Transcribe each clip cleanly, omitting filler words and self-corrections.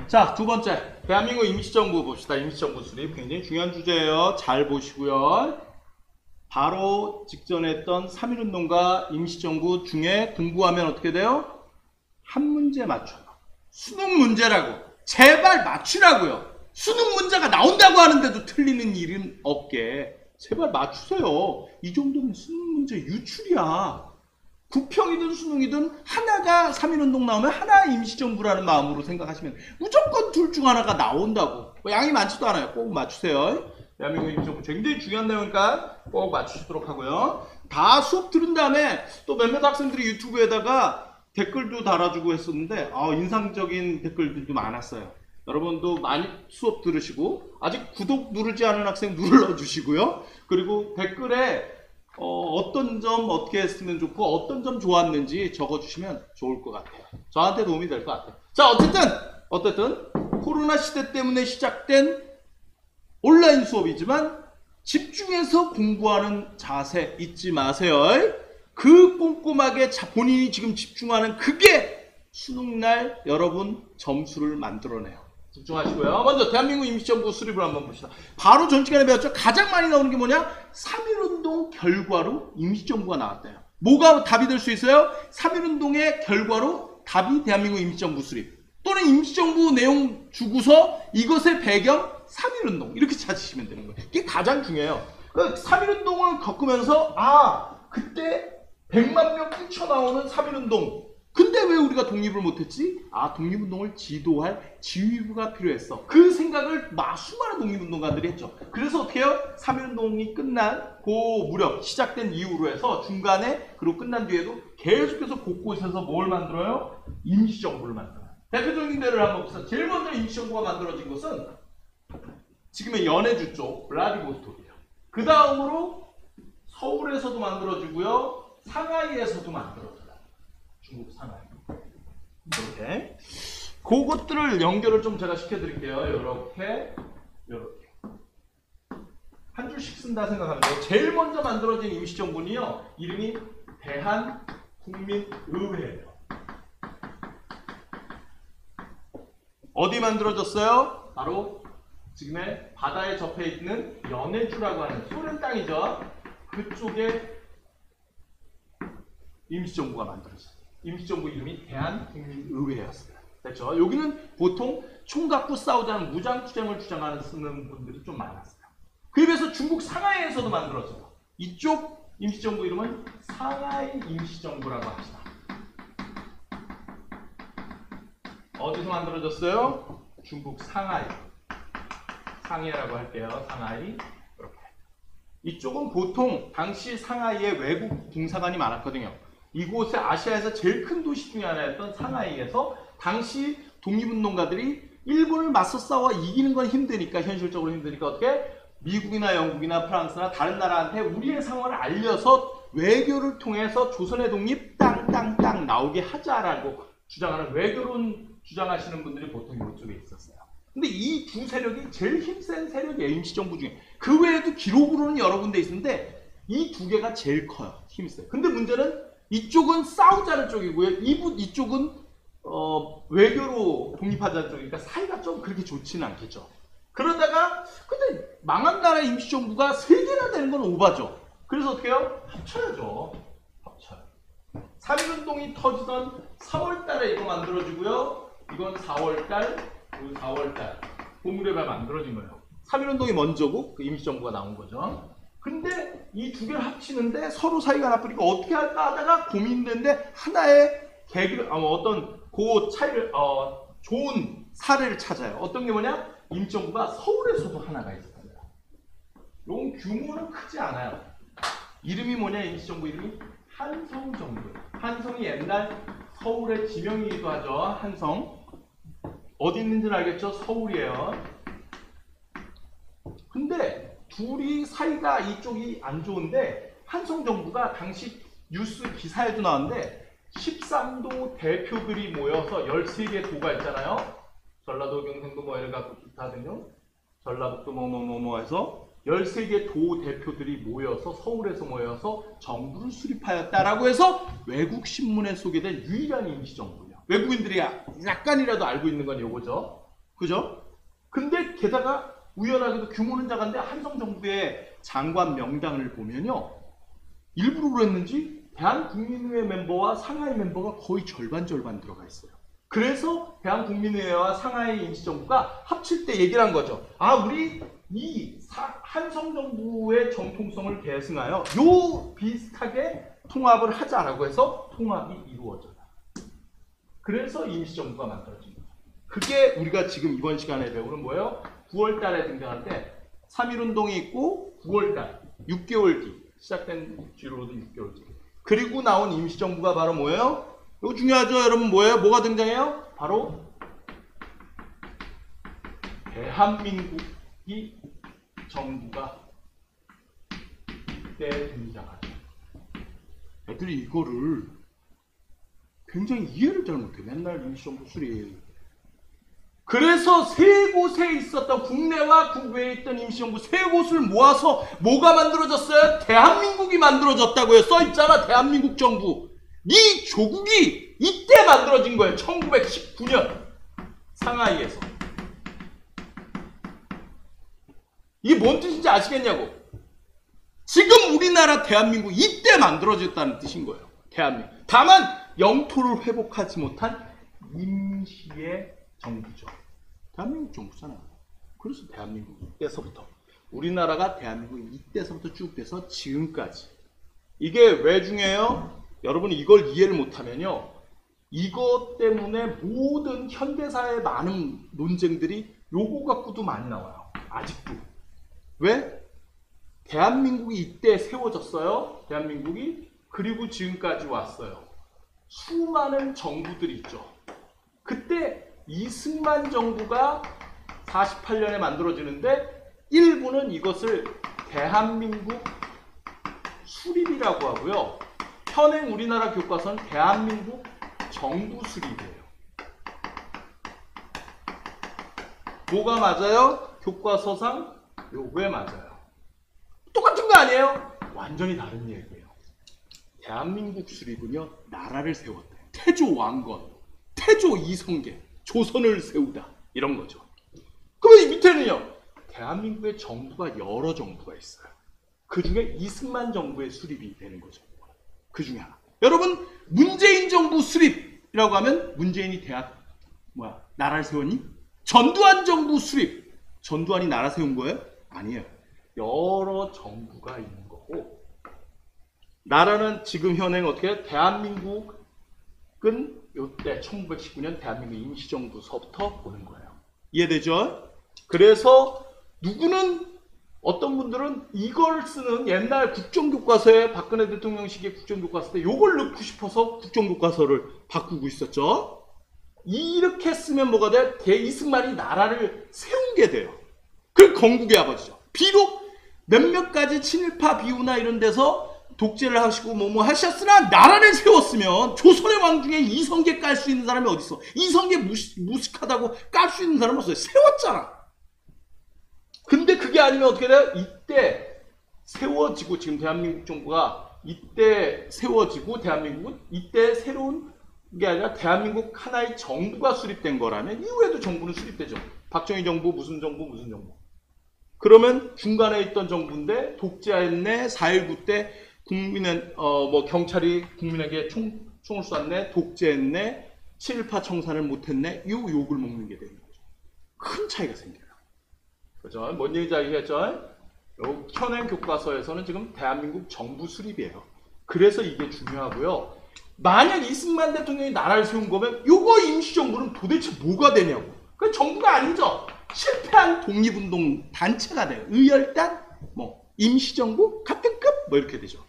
자, 두 번째. 대한민국 임시정부 봅시다. 임시정부 수립. 굉장히 중요한 주제예요. 잘 보시고요. 바로 직전에 했던 3.1운동과 임시정부 중에 공부하면 어떻게 돼요? 한 문제 맞춰요. 수능 문제라고. 제발 맞추라고요. 수능 문제가 나온다고 하는데도 틀리는 일은 없게. 제발 맞추세요. 이 정도면 수능 문제 유출이야. 부평이든 수능이든 하나가 3.1운동 나오면 하나 임시정부라는 마음으로 생각하시면 무조건 둘 중 하나가 나온다고. 양이 많지도 않아요. 꼭 맞추세요. 대한민국 임시정부 굉장히 중요한 내용이니까 꼭 맞추시도록 하고요. 다 수업 들은 다음에 또 몇몇 학생들이 유튜브에다가 댓글도 달아주고 했었는데 인상적인 댓글들도 많았어요. 여러분도 많이 수업 들으시고 아직 구독 누르지 않은 학생 눌러주시고요. 그리고 댓글에 어떤 점 어떻게 했으면 좋고 어떤 점 좋았는지 적어주시면 좋을 것 같아요. 저한테 도움이 될 것 같아요. 자, 어쨌든 코로나 시대 때문에 시작된 온라인 수업이지만 집중해서 공부하는 자세 잊지 마세요. 그 꼼꼼하게 본인이 지금 집중하는 그게 수능날 여러분 점수를 만들어내요. 집중하시고요. 먼저 대한민국 임시정부 수립을 한번 봅시다. 바로 전 시간에 배웠죠. 가장 많이 나오는 게 뭐냐? 3.1운동 결과로 임시정부가 나왔대요. 뭐가 답이 될 수 있어요? 3.1운동의 결과로 답이 대한민국 임시정부 수립. 또는 임시정부 내용 주고서 이것의 배경 3.1운동 이렇게 찾으시면 되는 거예요. 이게 가장 중요해요. 3.1운동을 겪으면서 그때 100만 명 뛰쳐나오는 3.1운동 근데 왜 우리가 독립을 못했지? 독립운동을 지도할 지휘부가 필요했어. 그 생각을 수많은 독립운동가들이 했죠. 그래서 어떻게 해요? 3.1운동이 끝난 그 무렵 시작된 이후로 해서 중간에 그리고 끝난 뒤에도 계속해서 곳곳에서 뭘 만들어요? 임시정부를 만들어요. 대표적인 데를 한번 봅시다. 제일 먼저 임시정부가 만들어진 것은 지금의 연해주 쪽 블라디보스톡이에요. 그 다음으로 서울에서도 만들어지고요. 상하이에서도 만들어져요. 중국 상하이. 이렇게. 그것들을 연결을 좀 제가 시켜드릴게요. 이렇게. 한 줄씩 쓴다 생각하면 돼요. 제일 먼저 만들어진 임시정부는요. 이름이 대한국민의회예요. 어디 만들어졌어요? 바로 지금의 바다에 접해 있는 연해주라고 하는 소련 땅이죠. 그쪽에 임시정부가 만들어졌어요. 임시정부 이름이 대한국민의회였어요. 됐죠? 여기는 보통 총 갖고 싸우자는 무장투쟁을 쓰는 분들이 좀 많았어요. 그에 비해서 중국 상하이에서도 만들어져요. 이쪽 임시정부 이름은 상하이 임시정부라고 합시다. 어디서 만들어졌어요? 중국 상하이. 상해라고 할게요. 상하이. 이렇게. 이쪽은 보통 당시 상하이에 외국 공사관이 많았거든요. 이곳에 아시아에서 제일 큰 도시 중에 하나였던 상하이에서 당시 독립운동가들이 일본을 맞서 싸워 이기는 건 힘드니까 현실적으로 힘드니까 어떻게 미국이나 영국이나 프랑스나 다른 나라한테 우리의 상황을 알려서 외교를 통해서 조선의 독립 땅 나오게 하자라고 주장하는 외교론 주장하시는 분들이 보통 이쪽에 있었어요. 근데 이 두 세력이 제일 힘센 세력이에요. 임시정부 중에. 그 외에도 기록으로는 여러 군데 있는데 이 두 개가 제일 커요. 힘세요. 근데 문제는 이쪽은 싸우자는 쪽이고요. 이쪽은 외교로 독립하자는 쪽이니까 사이가 좀 그렇게 좋지는 않겠죠. 그러다가 근데 망한 나라의 임시정부가 3개나 되는 건 오바죠. 그래서 어떻게 해요? 합쳐야죠. 합쳐요. 3.1운동이 터지던 3월달에 이거 만들어지고요. 이건 4월달, 그리고 4월달 고무래가 만들어진 거예요. 3.1운동이 먼저고 그 임시정부가 나온 거죠. 근데 이 두 개를 합치는데 서로 사이가 나쁘니까 어떻게 할까 하다가 고민되는데 하나의 어떤 그 차이를 좋은 사례를 찾아요. 어떤 게 뭐냐? 임시정부가 서울에서도 하나가 있어요. 이건 규모는 크지 않아요. 이름이 뭐냐? 임시정부 이름이 한성정부예요. 한성이 옛날 서울의 지명이기도 하죠. 한성. 어디 있는지는 알겠죠? 서울이에요. 근데 둘이 사이가 이쪽이 안 좋은데 한성정부가 당시 뉴스 기사에도 나왔는데 13도 대표들이 모여서 13개 도가 있잖아요. 전라도, 경상도 뭐 이런 갖고 기타 등등 전라북도 뭐뭐뭐뭐 해서 13개 도 대표들이 모여서 서울에서 모여서 정부를 수립하였다라고 해서 외국 신문에 소개된 유일한 임시정부예요. 외국인들이 약간이라도 알고 있는 건 이거죠. 그죠? 근데 게다가 우연하게도 규모는 작은데 한성정부의 장관 명단을 보면요. 일부러 그랬는지 대한국민의회 멤버와 상하이 멤버가 거의 절반 들어가 있어요. 그래서 대한국민의회와 상하이 임시정부가 합칠 때 얘기를 한 거죠. 아, 우리 이 한성정부의 정통성을 계승하여 요 비슷하게 통합을 하자라고 해서 통합이 이루어져요. 그래서 임시정부가 만들어진 거예요. 그게 우리가 지금 이번 시간에 배우는 뭐예요? 9월 달에 등장하는데 3.1운동이 있고 9월 달, 6개월 뒤 시작된 뒤로는 6개월 뒤. 그리고 나온 임시정부가 바로 뭐예요? 이거 중요하죠, 여러분. 뭐예요? 뭐가 등장해요? 바로 대한민국이 정부가 이때 등장하죠. 애들이 이거를 굉장히 이해를 잘 못해. 맨날 임시정부 수립. 그래서 세 곳에 있었던 국내와 국외에 있던 임시정부 세 곳을 모아서 뭐가 만들어졌어요? 대한민국이 만들어졌다고요. 써있잖아. 대한민국 정부. 이 조국이 이때 만들어진 거예요. 1919년 상하이에서. 이게 뭔 뜻인지 아시겠냐고. 지금 우리나라 대한민국 이때 만들어졌다는 뜻인 거예요. 대한민국. 다만 영토를 회복하지 못한 임시의 정부죠. 대한민국 정부잖아요. 그래서 대한민국 이때서부터 우리나라가 대한민국 이때서부터 쭉 돼서 지금까지. 이게 왜 중요해요? 여러분이 이걸 이해를 못하면요. 이것 때문에 모든 현대사의 많은 논쟁들이 요거 갖고도 많이 나와요. 아직도. 왜? 대한민국이 이때 세워졌어요. 대한민국이. 그리고 지금까지 왔어요. 수많은 정부들이 있죠. 그때 이승만 정부가 48년에 만들어지는데 일부는 이것을 대한민국 수립이라고 하고요. 현행 우리나라 교과서는 대한민국 정부 수립이에요. 뭐가 맞아요? 교과서상 요거에 맞아요. 똑같은 거 아니에요? 완전히 다른 얘기예요. 대한민국 수립은요, 나라를 세웠대요. 태조 왕건, 태조 이성계, 조선을 세우다, 이런 거죠. 그러면 이 밑에는요, 대한민국의 정부가 여러 정부가 있어요. 그 중에 이승만 정부의 수립이 되는 거죠. 그 중에 하나. 여러분, 문재인 정부 수립이라고 하면 문재인이 나라를 세웠니? 전두환 정부 수립. 전두환이 나라 세운 거예요? 아니에요. 여러 정부가 있는 거고, 나라는 지금 현행 어떻게 해요? 대한민국은 이때 1919년 대한민국 임시정부서부터 오는 거예요. 이해되죠? 그래서 누구는 어떤 분들은 이걸 쓰는 옛날 국정교과서에 박근혜 대통령 시기의 국정교과서 때 이걸 넣고 싶어서 국정교과서를 바꾸고 있었죠. 이렇게 쓰면 뭐가 돼? 대이승만이 나라를 세운 게 돼요. 그 건국의 아버지죠. 비록 몇몇 가지 친일파 비우나 이런 데서 독재를 하시고 뭐 하셨으나 나라를 세웠으면 조선의 왕 중에 이성계 깔 수 있는 사람이 어디 있어? 이성계 무식하다고 깔 수 있는 사람은 없어요. 세웠잖아. 근데 그게 아니면 어떻게 돼요? 이때 세워지고 지금 대한민국 정부가 이때 세워지고 대한민국은 이때 새로운 게 아니라 대한민국 하나의 정부가 수립된 거라면 이후에도 정부는 수립되죠. 박정희 정부 무슨 정부 무슨 정부. 그러면 중간에 있던 정부인데 독재했네. 4.19 때 경찰이 국민에게 총을 쐈네. 독재했네. 친일파 청산을 못했네. 이 욕을 먹는 게 되는 거죠. 큰 차이가 생겨요. 그죠? 뭔 얘기인지 아시겠죠? 현행 교과서에서는 지금 대한민국 정부 수립이에요. 그래서 이게 중요하고요. 만약 이승만 대통령이 나라를 세운 거면 요거 임시정부는 도대체 뭐가 되냐고. 그 정부가 아니죠. 실패한 독립운동 단체가 돼요. 의열단, 임시정부, 같은 급, 이렇게 되죠.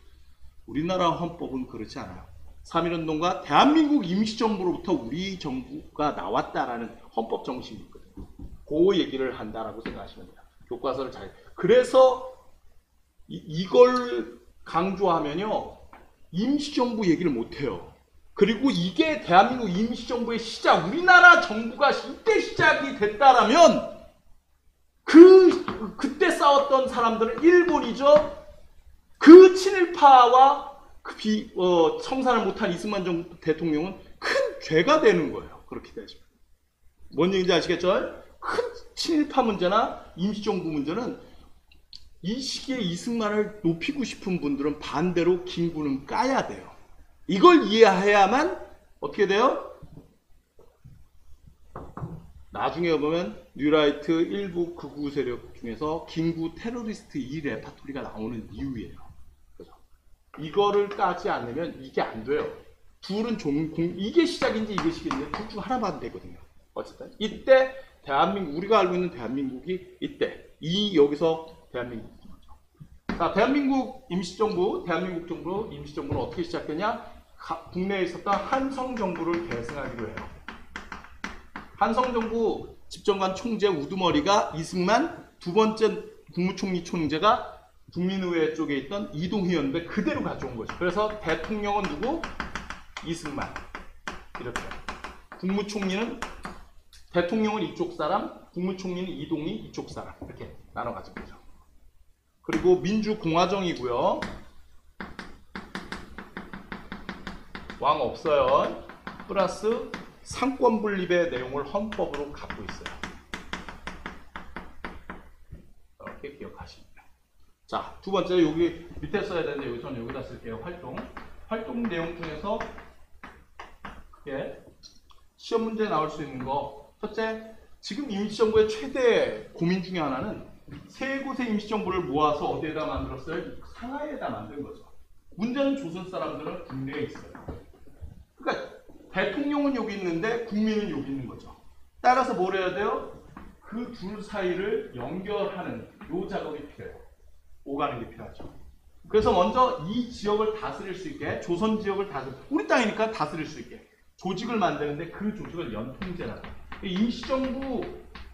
우리나라 헌법은 그렇지 않아요. 3.1운동과 대한민국 임시정부로부터 우리 정부가 나왔다라는 헌법 정신이 있거든요. 그 얘기를 한다라고 생각하시면 돼요. 교과서를 잘. 그래서 이걸 강조하면요. 임시정부 얘기를 못해요. 그리고 이게 대한민국 임시정부의 시작, 우리나라 정부가 이때 시작이 됐다라면 그때 싸웠던 사람들은 일본이죠. 그 친일파와 청산을 못한 이승만 정부 대통령은 큰 죄가 되는 거예요. 그렇게 되죠. 뭔 얘기인지 아시겠죠? 친일파 문제나 임시정부 문제는 이 시기에 이승만을 높이고 싶은 분들은 반대로 김구는 까야 돼요. 이걸 이해해야만 어떻게 돼요? 나중에 보면 뉴라이트 일부 극우 세력 중에서 김구 테러리스트 이 레파토리가 나오는 이유예요. 그죠? 이거를 까지 않으면 이게 안 돼요. 둘은 이게 시작인지 이게 시작인지 둘 중 하나만 되거든요. 어쨌든 이때 대한민국, 우리가 알고 있는 대한민국이 이때 여기서 대한민국이죠. 자, 대한민국 임시정부, 대한민국 정부 임시정부는 어떻게 시작되냐? 국내에 있었던 한성정부를 계승하기로 해요. 한성정부 집정관 총재 우두머리가 이승만, 두 번째 국무총리 총재가 국민의회 쪽에 있던 이동희였는데 그대로 가져온 거죠. 그래서 대통령은 누구? 이승만. 이렇게. 대통령은 이쪽 사람, 국무총리는 이동희 이쪽 사람. 이렇게 나눠 가진 거죠. 그리고 민주공화정이고요. 왕 없어요. 플러스 상권 분립의 내용을 헌법으로 갖고 있어요. 이렇게 기억하십니다. 자, 두 번째 여기 밑에 써야 되는데 여기서는 여기다 쓸게요. 활동 내용 중에서 시험 문제에 나올 수 있는 거. 첫째, 지금 임시정부의 최대 고민 중에 하나는 세 곳의 임시정부를 모아서 어디에다 만들었어요? 상하이에다 만든 거죠. 문제는 조선 사람들은 국내에 있어요. 그러니까 대통령은 여기 있는데 국민은 여기 있는 거죠. 따라서 뭘 해야 돼요? 그 둘 사이를 연결하는 요 작업이 필요해요. 오가는 게 필요하죠. 그래서 먼저 이 지역을 다스릴 수 있게, 조선 지역을 우리 땅이니까 다스릴 수 있게 조직을 만드는데 그 조직을 연통제라고 해요. 임시정부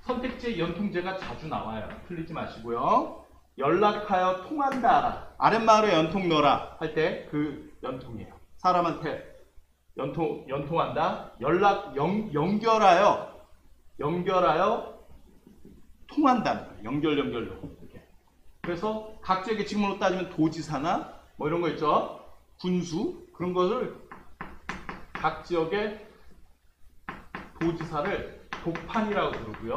선택지에 연통제가 자주 나와요. 틀리지 마시고요. 연락하여 통한다. 아랫마을에 연통 넣어라 할 때 그 연통이에요. 사람한테 연통한다. 연결하여 통한다는 거예요. 연결로. 이렇게. 그래서 각 지역의 지금으로 따지면 도지사나 뭐 이런 거 있죠. 군수 그런 것을 각 지역의 도지사를 독판이라고 부르고요.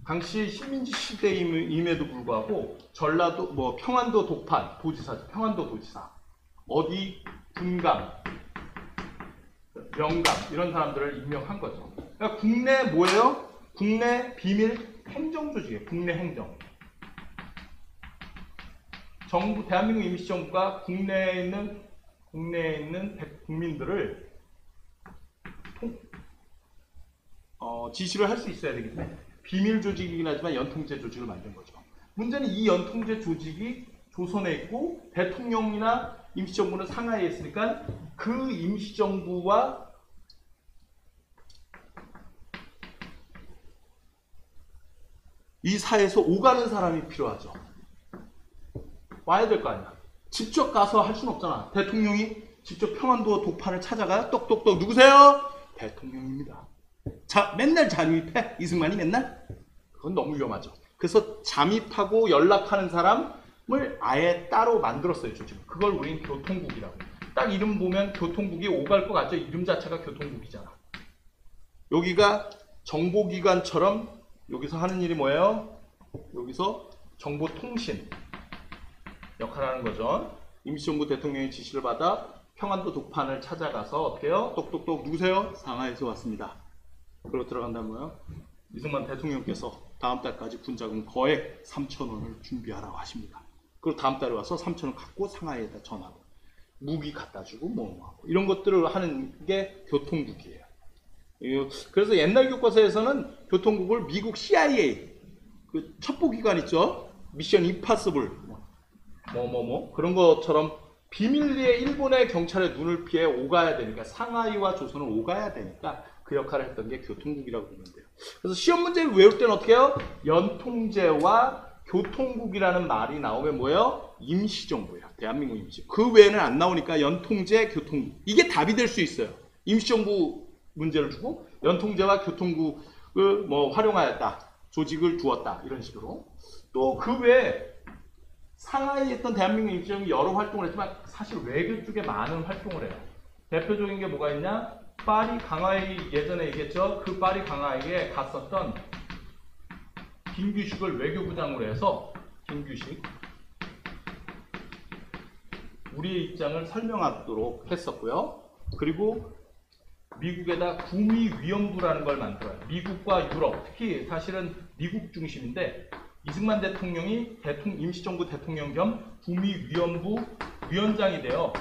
당시 식민지 시대임에도 불구하고 전라도 평안도 독판 도지사죠. 평안도 도지사. 어디 군감, 영감 이런 사람들을 임명한 거죠. 그러니까 국내 뭐예요? 국내 비밀 행정 조직이에요. 국내 행정. 정부 대한민국 임시정부가 국내에 있는 국민들을 지시를 할 수 있어야 되기 때문에 비밀 조직이긴 하지만 연통제 조직을 만든 거죠. 문제는 이 연통제 조직이 조선에 있고 대통령이나 임시정부는 상하이에 있으니까 그 임시정부와 이 사회에서 오가는 사람이 필요하죠. 와야 될 거 아니야. 직접 가서 할 수는 없잖아. 대통령이 직접 평안도 독판을 찾아가요. 똑똑똑 누구세요? 대통령입니다. 자, 맨날 잠입해? 이승만이 맨날? 그건 너무 위험하죠. 그래서 잠입하고 연락하는 사람을 아예 따로 만들었어요. 지금. 그걸 우린 교통국이라고. 딱 이름 보면 교통국이 오갈 것 같죠? 이름 자체가 교통국이잖아. 여기가 정보기관처럼 여기서 하는 일이 뭐예요? 여기서 정보통신 역할을 하는 거죠. 임시정부 대통령의 지시를 받아 평안도 독판을 찾아가서 어떻게 해요? 똑똑똑 누구세요? 상하이에서 왔습니다. 그리고 들어간다고요. 이승만 대통령께서 다음 달까지 군자금 거액 3,000원을 준비하라고 하십니다. 그리고 다음 달에 와서 3,000원 갖고 상하이에다 전하고 무기 갖다 주고 뭐하고 이런 것들을 하는 게 교통국이에요. 그래서 옛날 교과서에서는 교통국을 미국 CIA 그 첩보기관 있죠? 미션 임파서블 그런 것처럼 비밀리에 일본의 경찰의 눈을 피해 오가야 되니까 상하이와 조선을 오가야 되니까 그 역할을 했던 게 교통국이라고 보면 돼요. 그래서 시험 문제를 외울 때는 어떻게 해요? 연통제와 교통국이라는 말이 나오면 뭐예요? 임시정부예요. 대한민국 임시. 그 외에는 안 나오니까 연통제, 교통국. 이게 답이 될 수 있어요. 임시정부 문제를 주고 연통제와 교통국을 활용하였다. 조직을 두었다. 이런 식으로. 또 그 외에 상하이에 있던 대한민국 임시정부이 여러 활동을 했지만 사실 외교 쪽에 많은 활동을 해요. 대표적인 게 뭐가 있냐? 파리 강화이 예전에 얘기했죠. 그 파리 강화이에 갔었던 김규식을 외교부장으로 해서 김규식 우리의 입장을 설명하도록 했었고요. 그리고 미국에다 구미위원부라는 걸 만들어요. 미국과 유럽, 특히 사실은 미국 중심인데 이승만 대통령이 임시정부 대통령 겸 구미위원부 위원장이 되어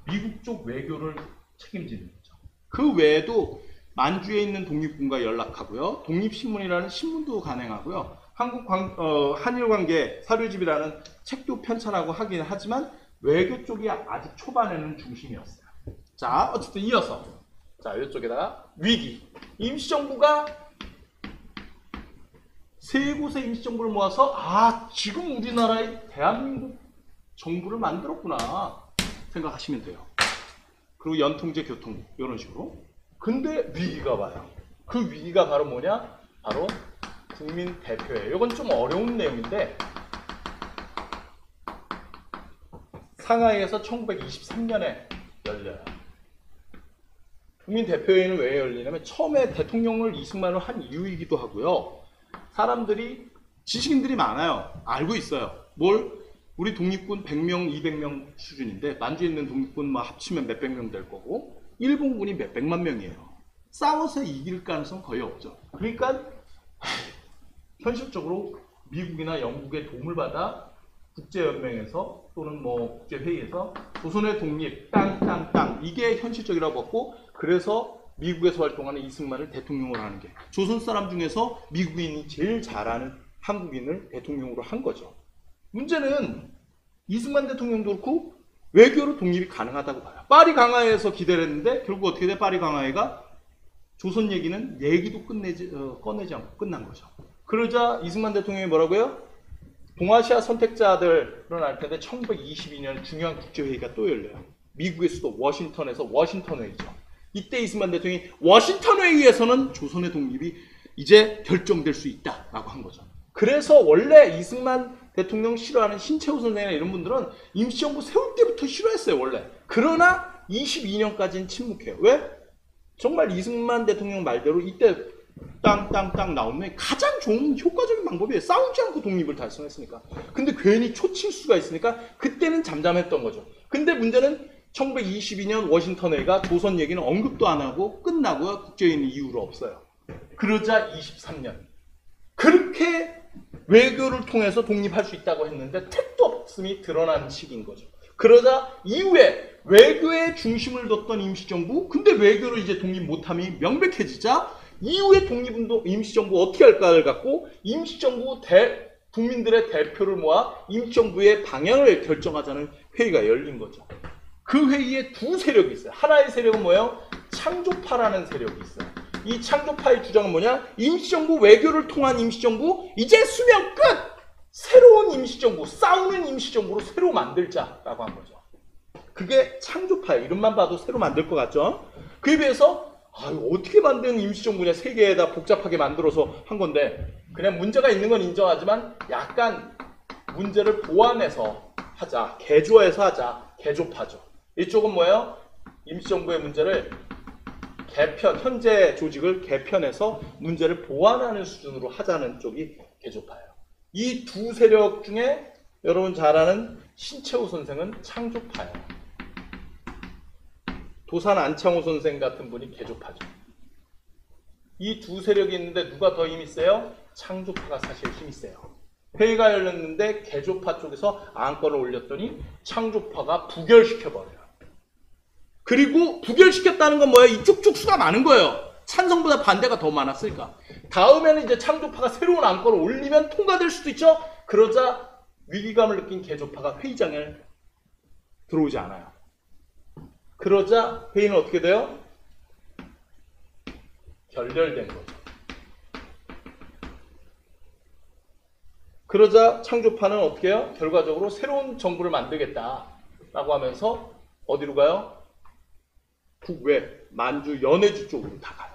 미국 쪽 외교를 책임지는 거죠. 그 외에도 만주에 있는 독립군과 연락하고요. 독립신문이라는 신문도 간행하고요. 한일관계 사료집이라는 책도 편찬하고 하긴 하지만 외교 쪽이 아직 초반에는 중심이었어요. 자, 어쨌든 이어서 자, 이쪽에다가 위기. 임시정부가 세 곳의 임시정부를 모아서 지금 우리나라의 대한민국 정부를 만들었구나 생각하시면 돼요. 그리고 연통제 교통부 이런 식으로. 근데 위기가 와요. 그 위기가 바로 뭐냐? 바로 국민대표회의. 이건 좀 어려운 내용인데 상하이에서 1923년에 열려요. 국민대표회의는 왜 열리냐면 처음에 대통령을 이승만을 한 이유이기도 하고요. 사람들이 지식인들이 많아요. 알고 있어요. 우리 독립군 100명, 200명 수준인데 만주에 있는 독립군 합치면 몇백 명 될 거고 일본군이 몇백만 명이에요. 싸워서 이길 가능성 거의 없죠. 그러니까 현실적으로 미국이나 영국의 도움을 받아 국제연맹에서 또는 국제회의에서 조선의 독립, 땅 이게 현실적이라고 봤고 그래서 미국에서 활동하는 이승만을 대통령으로 하는 게 조선 사람 중에서 미국인이 제일 잘하는 한국인을 대통령으로 한 거죠. 문제는 이승만 대통령도 그렇고 외교로 독립이 가능하다고 봐요. 파리 강화회에서 기대를 했는데 결국 어떻게 돼? 파리 강화회가 조선 얘기는 얘기도 꺼내지 않고 끝난 거죠. 그러자 이승만 대통령이 뭐라고요? 동아시아 선택자들은 알 텐데 1922년 중요한 국제회의가 또 열려요. 미국의 수도 워싱턴에서 워싱턴 회의죠. 이때 이승만 대통령이 워싱턴 회의에서는 조선의 독립이 이제 결정될 수 있다라고 한 거죠. 그래서 원래 이승만 대통령 싫어하는 신채호 선생이나 이런 분들은 임시정부 세울 때부터 싫어했어요, 원래. 그러나 22년까지는 침묵해요. 왜? 정말 이승만 대통령 말대로 이때 땅 나오면 가장 좋은 효과적인 방법이에요. 싸우지 않고 독립을 달성했으니까. 근데 괜히 초칠수가 있으니까 그때는 잠잠했던 거죠. 근데 문제는 1922년 워싱턴 회의가 조선 얘기는 언급도 안 하고 끝나고요. 국제회의는 이후로 없어요. 그러자 23년. 그렇게 외교를 통해서 독립할 수 있다고 했는데 택도 없음이 드러난 시기인 거죠. 그러자 이후에 외교에 중심을 뒀던 임시정부, 근데 외교를 이제 독립 못함이 명백해지자 이후에 독립운동 임시정부 어떻게 할까를 갖고 임시정부 국민들의 대표를 모아 임시정부의 방향을 결정하자는 회의가 열린 거죠. 그 회의에 두 세력이 있어요. 하나의 세력은 뭐예요? 창조파라는 세력이 있어요. 이 창조파의 주장은 뭐냐? 임시정부, 외교를 통한 임시정부, 이제 수명 끝! 새로운 임시정부, 싸우는 임시정부로 새로 만들자라고 한 거죠. 그게 창조파예요. 이름만 봐도 새로 만들 것 같죠? 그에 비해서 어떻게 만든 임시정부냐, 세계에다 복잡하게 만들어서 한 건데 그냥 문제가 있는 건 인정하지만 약간 문제를 보완해서 하자, 개조해서 하자, 개조파죠. 이쪽은 뭐예요? 임시정부의 문제를 현재 조직을 개편해서 문제를 보완하는 수준으로 하자는 쪽이 개조파예요. 이 두 세력 중에 여러분 잘 아는 신채호 선생은 창조파예요. 도산 안창호 선생 같은 분이 개조파죠. 이 두 세력이 있는데 누가 더 힘이 세요? 창조파가 사실 힘이 세요. 회의가 열렸는데 개조파 쪽에서 안건을 올렸더니 창조파가 부결시켜버려요. 그리고 부결시켰다는 건 뭐예요? 이쪽 쪽수가 많은 거예요. 찬성보다 반대가 더 많았으니까. 다음에는 이제 창조파가 새로운 안건을 올리면 통과될 수도 있죠. 그러자 위기감을 느낀 개조파가 회의장에 들어오지 않아요. 그러자 회의는 어떻게 돼요? 결렬된 거죠. 그러자 창조파는 어떻게 해요? 결과적으로 새로운 정부를 만들겠다라고 하면서 어디로 가요? 북외, 만주, 연해주 쪽으로 다 가요.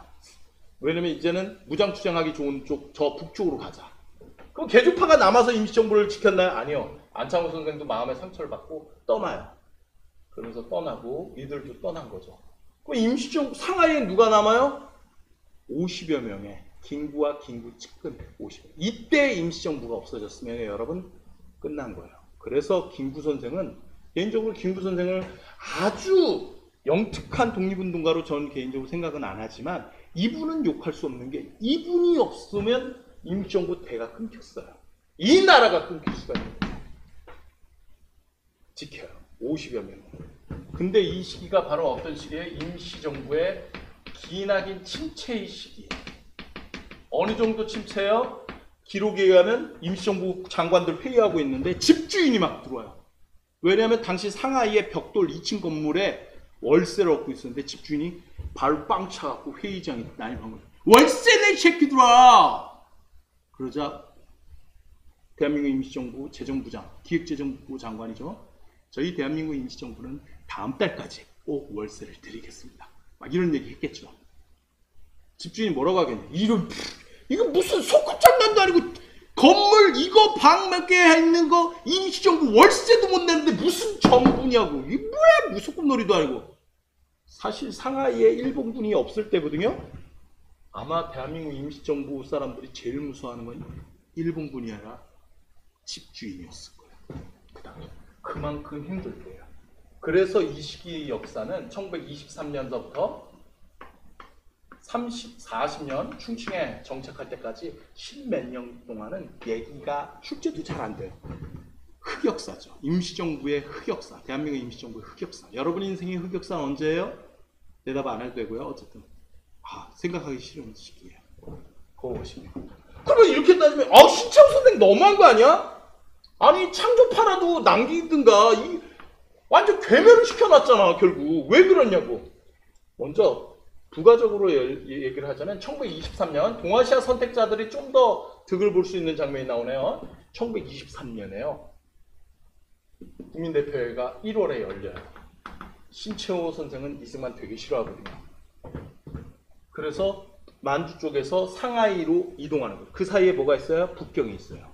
왜냐면 이제는 무장투쟁하기 좋은 쪽, 저 북쪽으로 가자. 그럼 개조파가 남아서 임시정부를 지켰나요? 아니요. 안창호 선생도 마음의 상처를 받고 떠나요. 그러면서 떠나고 이들도 떠난 거죠. 그럼 임시정부 상하이에 누가 남아요? 50여 명의 김구와 김구 측근 50년. 이때 임시정부가 없어졌으면 여러분 끝난 거예요. 그래서 김구 선생은 개인적으로 김구 선생을 아주 영특한 독립운동가로 저는 개인적으로 생각은 안 하지만 이분은 욕할 수 없는 게 이분이 없으면 임시정부 대가 끊겼어요. 이 나라가 끊길 수가 있는 거예요. 지켜요. 50여 명. 근데 이 시기가 바로 어떤 시기에 임시정부의 기나긴 침체의 시기. 어느 정도 침체요? 기록에 의하면 임시정부 장관들 회의하고 있는데 집주인이 막 들어와요. 왜냐하면 당시 상하이의 벽돌 2층 건물에 월세를 얻고 있었는데 집주인이 발 빵 차갖고 회의장에 난입한 거예요. 월세 내 새끼들아! 그러자 대한민국 임시정부 재정부장, 기획재정부 장관이죠. 저희 대한민국 임시정부는 다음 달까지 꼭 월세를 드리겠습니다. 막 이런 얘기 했겠죠. 집주인이 뭐라고 하겠냐. 이거 무슨 소꿉장난도 아니고 건물 이거 방 몇 개 있는 거 임시정부 월세도 못 내는데 무슨 정부냐고. 이게 뭐야, 무소꿉놀이도 아니고. 사실 상하이에 일본군이 없을 때거든요. 아마 대한민국 임시정부 사람들이 제일 무서워하는 건 일본군이 아니라 집주인이었을 거예요. 그만큼 힘들 거예요. 그래서 이 시기의 역사는 1923년서부터 40년 충칭에 정착할 때까지 10몇 년 동안은 얘기가 출제도 잘 안 돼요. 흑역사죠. 임시정부의 흑역사. 대한민국 임시정부의 흑역사. 여러분 인생의 흑역사는 언제예요? 대답 안 해도 되고요. 어쨌든 생각하기 싫은 시기예요. 그거 보시면. 그러면 이렇게 따지면 신채호 선생 너무한 거 아니야? 아니 창조파라도 남기든가. 완전 괴멸을 시켜놨잖아 결국. 왜 그러냐고. 먼저 부가적으로 얘기를 하자면 1923년 동아시아 선택자들이 좀 더 득을 볼 수 있는 장면이 나오네요. 1923년에요. 국민대표회가 1월에 열려요. 신채호 선생은 이승만 되게 싫어하거든요. 그래서 만주 쪽에서 상하이로 이동하는 거예요. 그 사이에 뭐가 있어요? 북경이 있어요.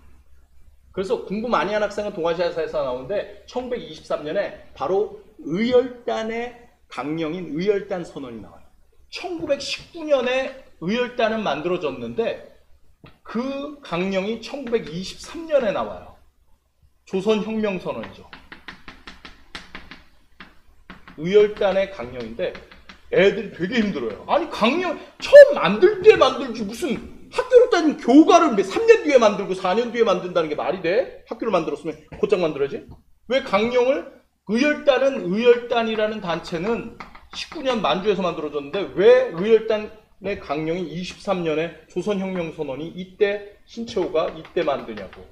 그래서 공부 많이 한 학생은 동아시아사에서 나오는데 1923년에 바로 의열단의 강령인 의열단 선언이 나와요. 1919년에 의열단은 만들어졌는데 그 강령이 1923년에 나와요. 조선혁명선언이죠. 의열단의 강령인데 애들이 되게 힘들어요. 아니 강령 처음 만들 때 만들지 무슨 학교로 따지면 교과를 3년 뒤에 만들고 4년 뒤에 만든다는 게 말이 돼? 학교를 만들었으면 곧장 만들어야지. 왜 강령을 의열단은 의열단이라는 단체는 19년 만주에서 만들어졌는데 왜 의열단의 강령이 23년에 조선혁명선언이 이때 신채호가 이때 만드냐고.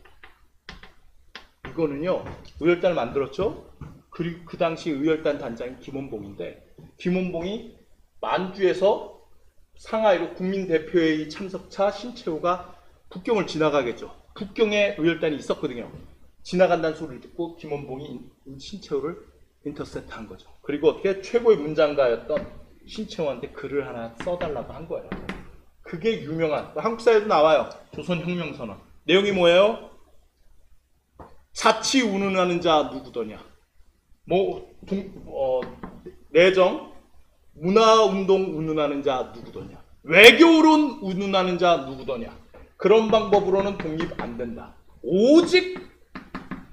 이거는요. 의열단을 만들었죠. 그리고 그 당시 의열단 단장이 김원봉인데 김원봉이 만주에서 상하이로 국민대표회의 참석차 신채호가 북경을 지나가겠죠. 북경에 의열단이 있었거든요. 지나간다는 소리를 듣고 김원봉이 신채호를 인터셉트한 거죠. 그리고 어떻게 최고의 문장가였던 신채호한테 글을 하나 써달라고 한 거예요. 그게 유명한 한국사에도 나와요. 조선혁명선언. 내용이 뭐예요? 자치 운운하는 자 누구더냐. 내정, 문화운동 운운하는 자 누구더냐. 외교론 운운하는 자 누구더냐. 그런 방법으로는 독립 안 된다. 오직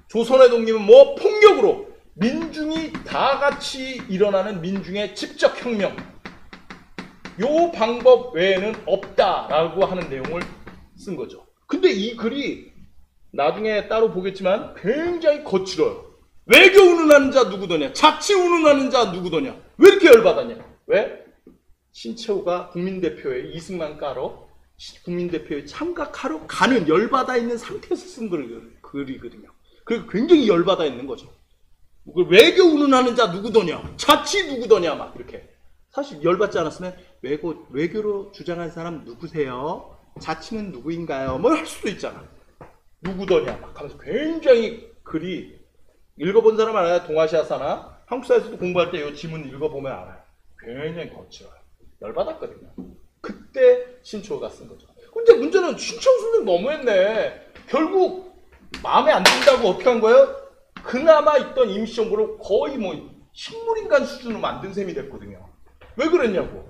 조선의 독립은 폭력으로 민중이 다 같이 일어나는 민중의 직접 혁명. 요 방법 외에는 없다라고 하는 내용을 쓴 거죠. 근데 이 글이 나중에 따로 보겠지만 굉장히 거칠어요. 외교 운운하는 자 누구더냐. 자치 운운하는 자 누구더냐. 왜 이렇게 열받았냐. 왜? 신채호가 국민대표에 이승만 까러 국민대표에 참가하러 가는 열받아 있는 상태에서 쓴 글이거든요. 그리고 굉장히 열받아 있는 거죠. 외교 운운하는 자 누구더냐. 자치 누구더냐. 막 이렇게. 사실 열받지 않았으면 외교로 주장한 사람 누구세요? 자치는 누구인가요? 뭐 할 수도 있잖아. 누구더냐. 막 하면서 굉장히 글이 읽어본 사람 알아요? 동아시아사나 한국사에서도 공부할 때 이 지문 읽어보면 알아요. 굉장히 거칠어요. 열받았거든요. 그때 신채호가 쓴 거죠. 근데 문제는 신채호 선생님 너무했네. 결국 마음에 안 든다고 어떻게 한 거예요? 그나마 있던 임시정부를 거의 식물인간 수준으로 만든 셈이 됐거든요. 왜 그랬냐고.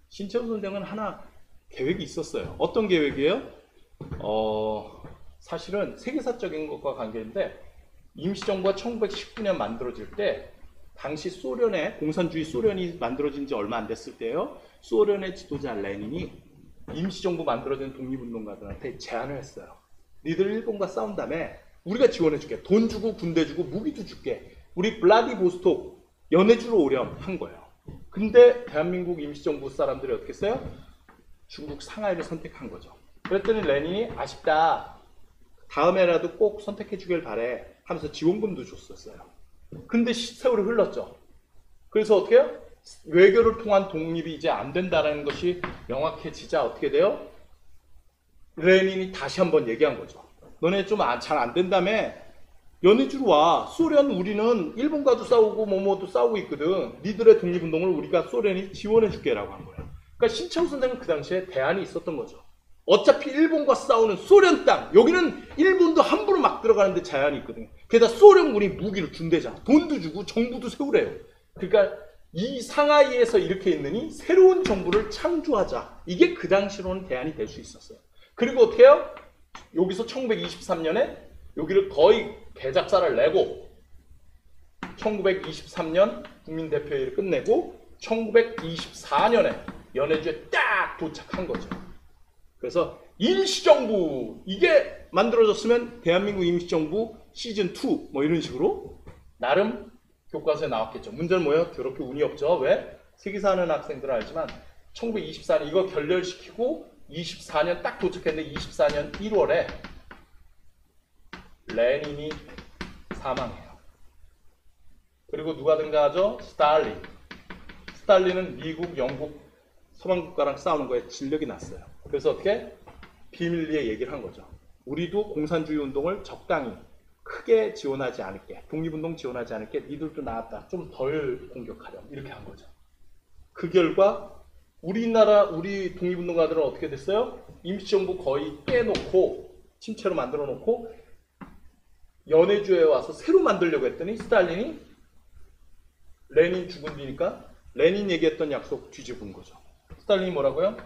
신채호 선생은 하나 계획이 있었어요. 어떤 계획이에요? 사실은 세계사적인 것과 관계인데 임시정부가 1919년 만들어질 때 당시 소련의 공산주의 소련이 만들어진 지 얼마 안 됐을 때요. 소련의 지도자 레닌이 임시정부 만들어진 독립운동가들한테 제안을 했어요. 니들 일본과 싸운 다음에 우리가 지원해줄게. 돈 주고 군대 주고 무기도 줄게. 우리 블라디보스톡 연해주로 오렴 한 거예요. 근데 대한민국 임시정부 사람들이 어떻게 했어요? 중국 상하이를 선택한 거죠. 그랬더니 레닌이 아쉽다. 다음에라도 꼭 선택해 주길 바래 하면서 지원금도 줬었어요. 근데 세월이 흘렀죠. 그래서 어떻게 해요? 외교를 통한 독립이 이제 안 된다는 것이 명확해지자 어떻게 돼요? 레닌이 다시 한번 얘기한 거죠. 너네 좀 잘 안 된다며 연해주로 와. 소련 우리는 일본과도 싸우고 뭐뭐도 싸우고 있거든. 니들의 독립운동을 우리가 소련이 지원해 줄게 라고 한 거예요. 그러니까 신채호 선생은 그 당시에 대안이 있었던 거죠. 어차피 일본과 싸우는 소련 땅, 여기는 일본도 함부로 막 들어가는데 제한이 있거든요. 게다가 소련군이 무기를 준대잖아. 돈도 주고 정부도 세우래요. 그러니까 이 상하이에서 이렇게 있느니 새로운 정부를 창조하자. 이게 그 당시로는 대안이 될 수 있었어요. 그리고 어떻게 해요? 여기서 1923년에 여기를 거의 개작사를 내고 1923년 국민대표회의를 끝내고 1924년에 연해주에 딱 도착한 거죠. 그래서 임시정부 이게 만들어졌으면 대한민국 임시정부 시즌2 뭐 이런 식으로 나름 교과서에 나왔겠죠. 문제는 뭐예요? 그렇게 운이 없죠. 왜? 세계사 하는 학생들은 알지만 1924년 이거 결렬시키고 24년 딱 도착했는데 24년 1월에 레닌이 사망해요. 그리고 누가 등장하죠? 스탈린. 스탈린은 미국, 영국, 서방국가랑 싸우는 거에 진력이 났어요. 그래서 어떻게? 비밀리에 얘기를 한 거죠. 우리도 공산주의 운동을 적당히 크게 지원하지 않을게. 독립운동 지원하지 않을게. 니들도 나왔다. 좀 덜 공격하렴. 이렇게 한 거죠. 그 결과 우리나라 우리 독립운동가들은 어떻게 됐어요? 임시정부 거의 깨놓고 침체로 만들어 놓고 연해주에 와서 새로 만들려고 했더니 스탈린이 레닌 죽은 뒤니까 레닌 얘기했던 약속 뒤집은 거죠. 스탈린이 뭐라고요?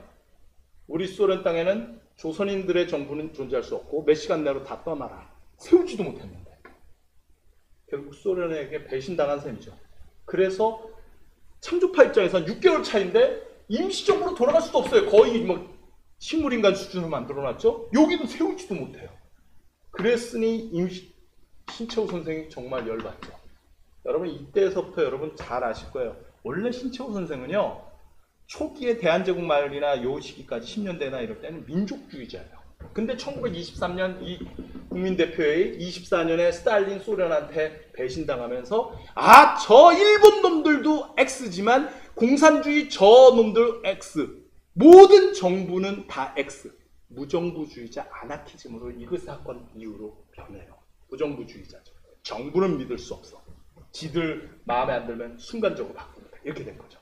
우리 소련 땅에는 조선인들의 정부는 존재할 수 없고 몇 시간 내로 다 떠나라. 세우지도 못했는데 결국 소련에게 배신당한 셈이죠. 그래서 창조파 입장에서는 6개월 차인데 임시정부로 돌아갈 수도 없어요. 거의 뭐 식물인간 수준으로 만들어놨죠. 여기도 세우지도 못해요. 그랬으니 신채호 선생이 정말 열받죠. 여러분 이때서부터 여러분 잘 아실 거예요. 원래 신채호 선생은요. 초기에 대한제국 말이나 요 시기까지 10년대나 이럴 때는 민족주의자예요. 근데 1923년 이 국민대표회의 24년에 스탈린 소련한테 배신당하면서 저 일본 놈들도 X지만 공산주의 저 놈들 X 모든 정부는 다 X 무정부주의자 아나키즘으로 이그 사건 이후로 변해요. 무정부주의자죠. 정부는 믿을 수 없어. 지들 마음에 안 들면 순간적으로 바꿉니다. 이렇게 된 거죠.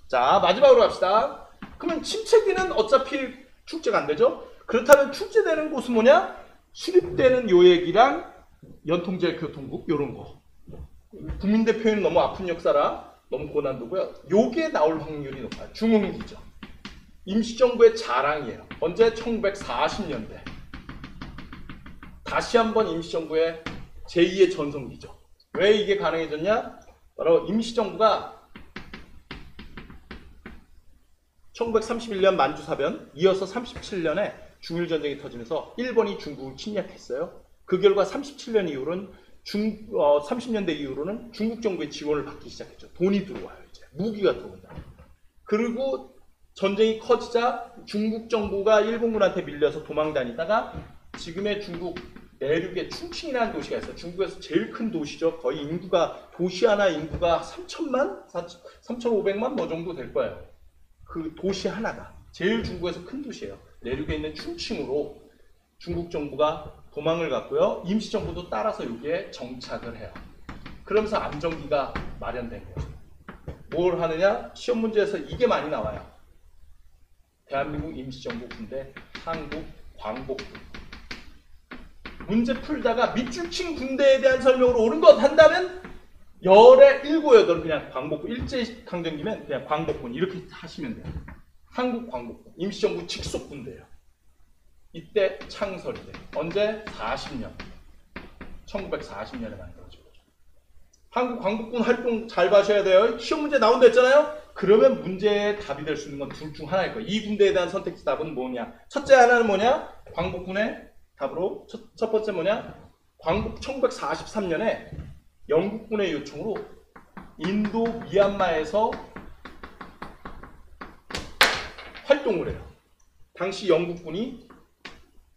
자 마지막으로 갑시다. 그러면 침체기는 어차피 출제가 안 되죠. 그렇다면 출제되는 곳은 뭐냐? 수립되는 요액이랑 연통제 교통국 이런 거. 국민대표는 너무 아픈 역사라 너무 고난도고요. 요게 나올 확률이 높아요. 중흥기죠. 임시정부의 자랑이에요. 언제? 1940년대. 다시 한번 임시정부의 제2의 전성기죠. 왜 이게 가능해졌냐? 바로 임시정부가 1931년 만주사변, 이어서 37년에 중일전쟁이 터지면서 일본이 중국을 침략했어요. 그 결과 37년 이후로는 30년대 이후로는 중국 정부의 지원을 받기 시작했죠. 돈이 들어와요. 이제 무기가 들어온다. 그리고 전쟁이 커지자 중국 정부가 일본군한테 밀려서 도망다니다가 지금의 중국 내륙에 충칭이라는 도시가 있어요. 중국에서 제일 큰 도시죠. 거의 인구가 도시 하나 인구가 3천만? 3,500만 뭐 정도 될 거예요. 그 도시 하나가 제일 중국에서 큰 도시예요. 내륙에 있는 충칭으로 중국 정부가 도망을 갔고요. 임시정부도 따라서 여기에 정착을 해요. 그러면서 안정기가 마련된 거죠. 뭘 하느냐? 시험 문제에서 이게 많이 나와요. 대한민국 임시정부 군대 한국 광복군. 문제 풀다가 밑줄친 군대에 대한 설명으로 옳은 것 한다면 열에 7, 8 그냥 광복군. 일제강점기면 그냥 광복군 이렇게 하시면 돼요. 한국 광복군 임시정부 직속 군대예요. 이때 창설이 돼. 언제? 40년. 1940년에 만들어진 거죠. 한국 광복군 활동 잘 봐셔야 돼요. 시험 문제 나온다 했잖아요. 그러면 문제의 답이 될 수 있는 건 둘 중 하나일 거예요. 이 군대에 대한 선택지 답은 뭐냐? 첫째 하나는 뭐냐? 광복군의 답으로 첫 번째 뭐냐? 광복 1943년에 영국군의 요청으로 인도 미얀마에서 활동을 해요. 당시 영국군이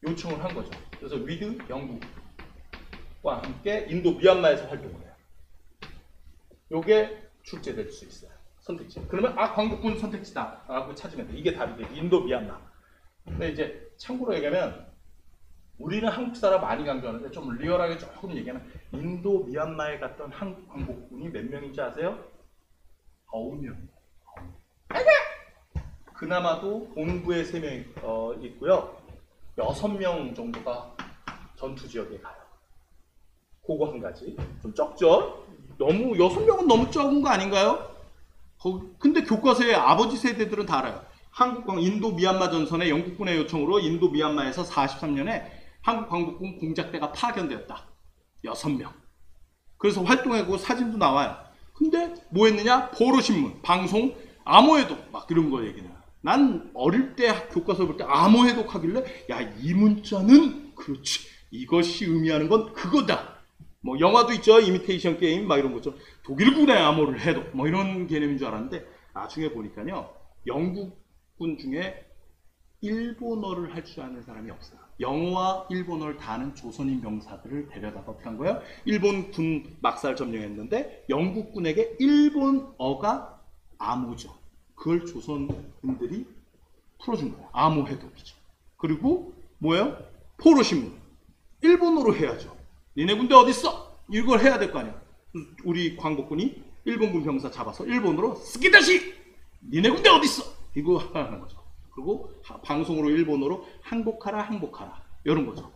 요청을 한 거죠. 그래서 위드 영국과 함께 인도 미얀마에서 활동을 해요. 요게 출제될 수 있어요. 선택지. 그러면 광복군 선택지다 라고 찾으면 돼. 이게 답이 돼. 인도 미얀마. 근데 이제 참고로 얘기하면 우리는 한국 사람 많이 강조하는데 좀 리얼하게 조금 얘기하면 인도 미얀마에 갔던 한국 광복군이 몇 명인지 아세요? 9명입니다. 그나마도 본부에 3명 있고요. 6명 정도가 전투 지역에 가요. 그거 한 가지. 좀 적죠? 너무 6명은 너무 적은 거 아닌가요? 근데 교과서에 아버지 세대들은 다 알아요. 인도 미얀마 전선의 영국군의 요청으로 인도 미얀마에서 43년에 한국 광복군 공작대가 파견되었다. 6명. 그래서 활동하고 사진도 나와요. 근데 뭐 했느냐? 보로신문, 방송, 암호해독 막 이런 거 얘기는. 난 어릴 때 교과서 볼 때 암호해독 하길래 야, 이 문자는 그렇지. 이것이 의미하는 건 그거다. 뭐 영화도 있죠. 이미테이션 게임 막 이런 거죠. 독일군의 암호를 해독 뭐 이런 개념인 줄 알았는데 나중에 보니까요. 영국군 중에 일본어를 할 줄 아는 사람이 없어요. 영어와 일본어를 다 아는 조선인 병사들을 데려다가 어떻게 한 거예요? 일본 군 막살 점령했는데 영국군에게 일본어가 암호죠. 그걸 조선인들이 풀어준 거예요. 암호 해독이죠. 그리고 뭐예요? 포로신문. 일본어로 해야죠. 니네 군대 어딨어? 이걸 해야 될 거 아니야. 우리 광복군이 일본군 병사 잡아서 일본어로 스키다시! 니네 군대 어딨어? 이거 하는 거죠. 그리고 방송으로 일본어로 항복하라 항복하라 이런 거죠.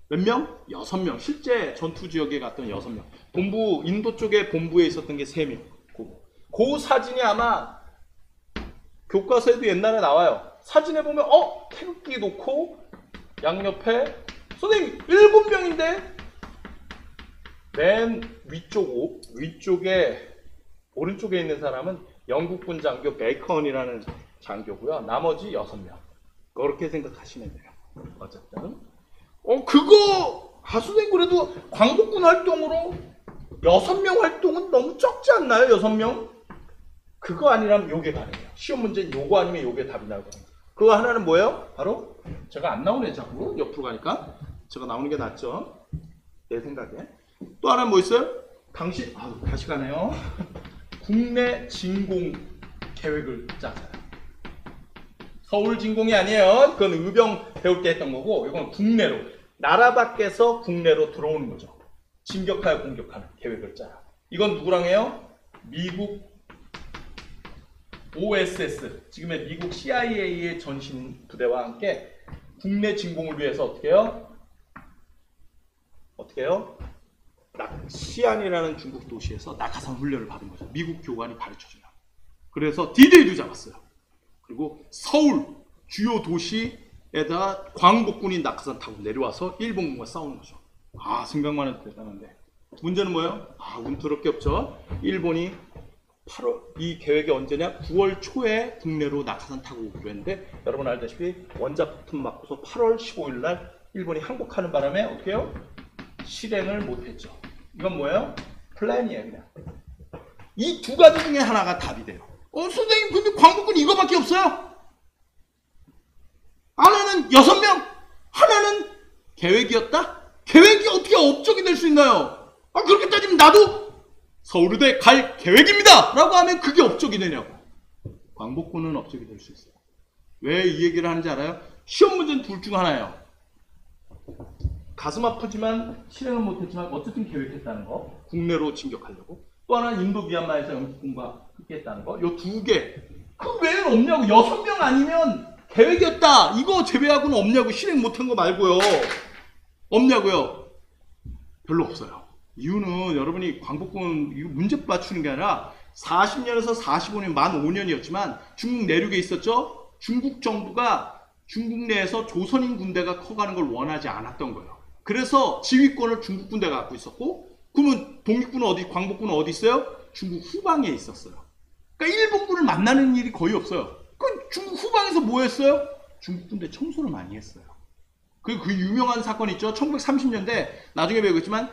몇 명? 6명. 실제 전투 지역에 갔던 6명. 본부 인도 쪽에 본부에 있었던 게 3명. 그 사진이 아마 교과서에도 옛날에 나와요. 사진에 보면 태극기 놓고 양옆에 선생님 7명인데 맨 위쪽에 오른쪽에 있는 사람은 영국군 장교 베이컨이라는 장교고요. 나머지 6명. 그렇게 생각하시면 돼요. 어쨌든 그거 선생님 그래도 광복군 활동으로 6명 활동은 너무 적지 않나요? 6명? 그거 아니라면 요게 가능해요. 시험 문제는 요거 아니면 요게 답이 나오거든요. 그거 하나는 뭐예요? 바로 제가 안 나오네 자꾸 옆으로 가니까 제가 나오는 게 낫죠. 내 생각에. 또 하나는 뭐 있어요? 당시 다시 가네요. 국내 진공 계획을 짜잖아요. 서울 진공이 아니에요. 그건 의병 배울 때 했던 거고 이건 국내로 나라 밖에서 국내로 들어오는 거죠. 진격하여 공격하는 계획을 짜요. 이건 누구랑 해요? 미국 OSS, 지금의 미국 CIA의 전신 부대와 함께 국내 진공을 위해서 어떻게 해요? 시안이라는 중국 도시에서 낙하산 훈련을 받은 거죠. 미국 교관이 가르쳐줘요. 그래서 D-Day도 잡았어요. 그리고 서울 주요 도시에다가 광복군이 낙하산 타고 내려와서 일본군과 싸우는 거죠. 생각만 해도 대단한데 문제는 뭐예요? 운투럽게 없죠. 일본이 8월 이 계획이 언제냐? 9월 초에 국내로 낙하산 타고 오기로 했는데 여러분 알다시피 원자폭탄 맞고서 8월 15일 날 일본이 항복하는 바람에 어떻게 해요? 실행을 못했죠. 이건 뭐예요? 플랜이에요. 그냥 이 두 가지 중에 하나가 답이 돼요. 선생님 근데 광복군 이거밖에 없어요? 하나는 6명, 하나는 계획이었다? 계획이 어떻게 업적이 될 수 있나요? 그렇게 따지면 나도 서울의대 갈 계획입니다! 라고 하면 그게 업적이 되냐고. 광복군은 업적이 될 수 있어요. 왜 이 얘기를 하는지 알아요? 시험 문제는 둘 중 하나예요. 가슴 아프지만 실행은 못했지만 어쨌든 계획했다는 거. 국내로 진격하려고. 또 하나는 인도 미얀마에서 영국군과 함께 했다는 거. 요 두 개. 그 외에는 없냐고. 6명 아니면 계획이었다. 이거 제외하고는 없냐고. 실행 못한 거 말고요. 없냐고요. 별로 없어요. 이유는 여러분이 광복군 이거 문제 맞추는 게 아니라 40년에서 45년 만 5년이었지만 중국 내륙에 있었죠. 중국 정부가 중국 내에서 조선인 군대가 커가는 걸 원하지 않았던 거예요. 그래서 지휘권을 중국 군대가 갖고 있었고, 그러면 독립군은 어디, 광복군은 어디 있어요? 중국 후방에 있었어요. 그러니까 일본군을 만나는 일이 거의 없어요. 그 중국 후방에서 뭐 했어요? 중국 군대 청소를 많이 했어요. 그 유명한 사건 있죠. 1930년대 나중에 배우겠지만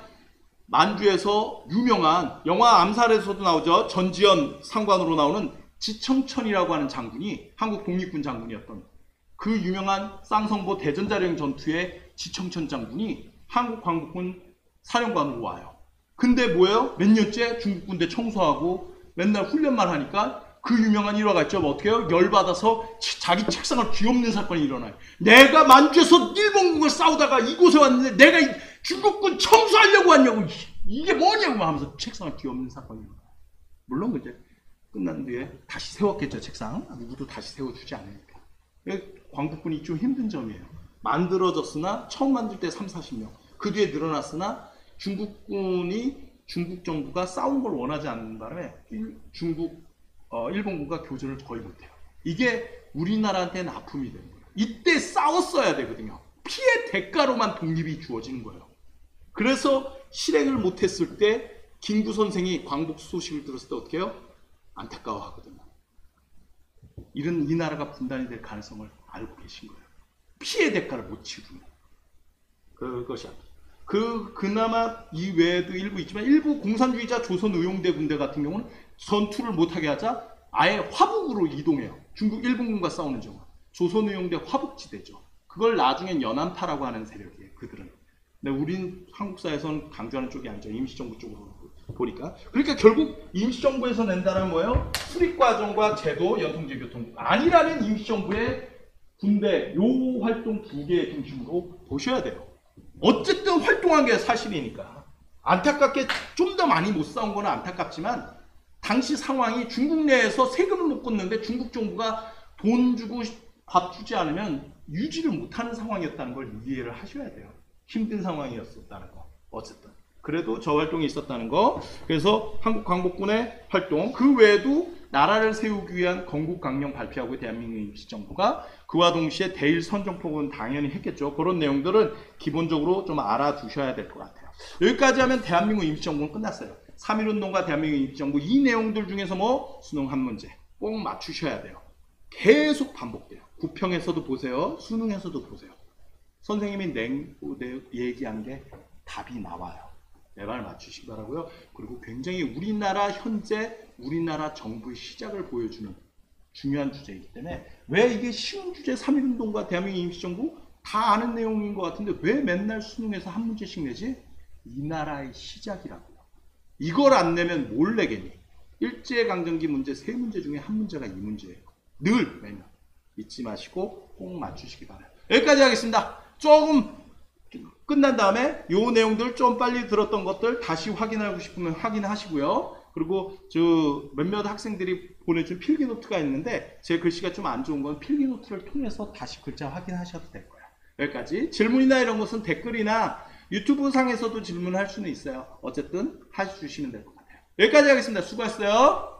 만주에서 유명한 영화 암살에서도 나오죠. 전지현 상관으로 나오는 지청천이라고 하는 장군이 한국 독립군 장군이었던 그 유명한 쌍성보 대전자령 전투의 지청천 장군이 한국 광복군 사령관으로 와요. 근데 뭐예요? 몇 년째 중국 군대 청소하고 맨날 훈련만 하니까 그 유명한 일화가 있죠. 뭐 어떻게 해요? 열받아서 자기 책상을 뒤엎는 사건이 일어나요. 내가 만주에서 일본군을 싸우다가 이곳에 왔는데 내가 중국군 청소하려고 왔냐고, 이게 뭐냐고 하면서 책상을 뒤엎는 사건이 일어나요. 물론 이제 끝난 뒤에 다시 세웠겠죠. 책상. 누구도 다시 세워주지 않으니까. 광복군이 좀 힘든 점이에요. 만들어졌으나 처음 만들 때 3, 40명. 그 뒤에 늘어났으나 중국군이 중국 정부가 싸운 걸 원하지 않는 바람에 일본군과 교전을 거의 못해요. 이게 우리나라한테는 아픔이 되는 거예요. 이때 싸웠어야 되거든요. 피해 대가로만 독립이 주어지는 거예요. 그래서 실행을 못했을 때 김구 선생이 광복 소식을 들었을 때 어떻게 해요? 안타까워하거든요. 이 나라가 분단이 될 가능성을 알고 계신 거예요. 피해 대가를 못 치르는 그것이 그나마 이외에도 일부 있지만 일부 공산주의자 조선의용대 군대 같은 경우는 전투를 못하게 하자 아예 화북으로 이동해요. 중국 일본군과 싸우는 경우. 조선의용대 화북지대죠. 그걸 나중엔 연안파라고 하는 세력이에요. 그들은. 근데 우린 한국사에서는 강조하는 쪽이 아니죠. 임시정부 쪽으로 보니까. 그러니까 결국 임시정부에서 낸다는 뭐예요? 수립과정과 제도, 연통제, 교통국. 아니라면 임시정부의 군대, 요 활동 두 개의 중심으로 보셔야 돼요. 어쨌든 활동한 게 사실이니까. 안타깝게 좀 더 많이 못 싸운 건 안타깝지만 당시 상황이 중국 내에서 세금을 못 걷는데 중국 정부가 돈 주고 밥 주지 않으면 유지를 못하는 상황이었다는 걸 이해를 하셔야 돼요. 힘든 상황이었었다는 거. 어쨌든. 그래도 저 활동이 있었다는 거. 그래서 한국 광복군의 활동, 그 외에도 나라를 세우기 위한 건국강령 발표하고 대한민국 임시정부가 그와 동시에 대일 선정폭은 당연히 했겠죠. 그런 내용들은 기본적으로 좀 알아두셔야 될 것 같아요. 여기까지 하면 대한민국 임시정부는 끝났어요. 3.1운동과 대한민국 임시정부 이 내용들 중에서 뭐 수능 한 문제 꼭 맞추셔야 돼요. 계속 반복돼요. 구평에서도 보세요. 수능에서도 보세요. 선생님이 얘기한 게 답이 나와요. 내 말 맞추시기 바라고요. 그리고 굉장히 우리나라 현재 우리나라 정부의 시작을 보여주는 중요한 주제이기 때문에 왜 이게 쉬운 주제 3.1운동과 대한민국 임시정부 다 아는 내용인 것 같은데 왜 맨날 수능에서 한 문제씩 내지? 이 나라의 시작이라고요. 이걸 안 내면 뭘 내겠니? 일제강점기 문제 3문제 중에 한 문제가 이 문제예요. 늘 매년 잊지 마시고 꼭 맞추시기 바라요. 여기까지 하겠습니다. 조금 끝난 다음에 요 내용들 좀 빨리 들었던 것들 다시 확인하고 싶으면 확인하시고요. 그리고 저 몇몇 학생들이 보내준 필기노트가 있는데 제 글씨가 좀 안 좋은 건 필기노트를 통해서 다시 글자 확인하셔도 될 거예요. 여기까지. 질문이나 이런 것은 댓글이나 유튜브 상에서도 질문할 수는 있어요. 어쨌든 해주시면 될 것 같아요. 여기까지 하겠습니다. 수고하셨어요.